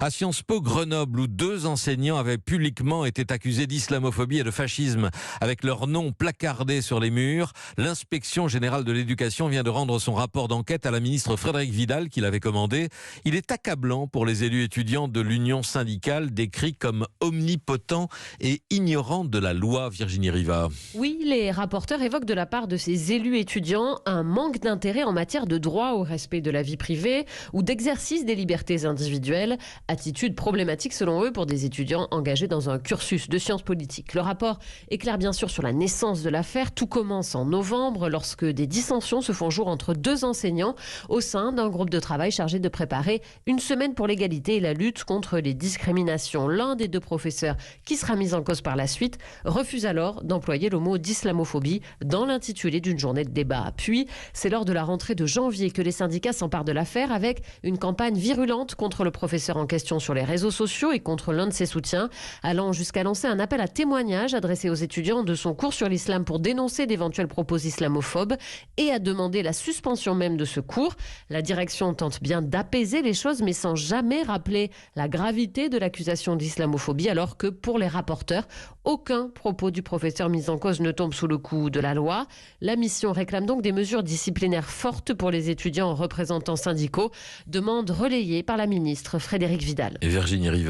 À Sciences Po Grenoble, où 2 enseignants avaient publiquement été accusés d'islamophobie et de fascisme, avec leurs noms placardés sur les murs, l'inspection générale de l'éducation vient de rendre son rapport d'enquête à la ministre Frédérique Vidal, qui l'avait commandé. Il est accablant pour les élus étudiants de l'Union syndicale, décrits comme omnipotents et ignorants de la loi. Virginie Rivard. Oui, les rapporteurs évoquent de la part de ces élus étudiants un manque d'intérêt en matière de droit au respect de la vie privée ou d'exercice des libertés individuelles. Attitude problématique selon eux pour des étudiants engagés dans un cursus de sciences politiques. Le rapport éclaire bien sûr sur la naissance de l'affaire. Tout commence en novembre lorsque des dissensions se font jour entre 2 enseignants au sein d'un groupe de travail chargé de préparer une semaine pour l'égalité et la lutte contre les discriminations. L'un des 2 professeurs, qui sera mis en cause par la suite, refuse alors d'employer le mot d'islamophobie dans l'intitulé d'une journée de débat. Puis, c'est lors de la rentrée de janvier que les syndicats s'emparent de l'affaire avec une campagne virulente contre le professeur en question sur les réseaux sociaux et contre l'un de ses soutiens, allant jusqu'à lancer un appel à témoignage adressé aux étudiants de son cours sur l'islam pour dénoncer d'éventuels propos islamophobes et à demander la suspension même de ce cours. La direction tente bien d'apaiser les choses, mais sans jamais rappeler la gravité de l'accusation d'islamophobie, alors que pour les rapporteurs, aucun propos du professeur mis en cause ne tombe sous le coup de la loi. La mission réclame donc des mesures disciplinaires fortes pour les étudiants en représentants syndicaux, demande relayée par la ministre Frédérique Vidal. Et Virginie Rivard.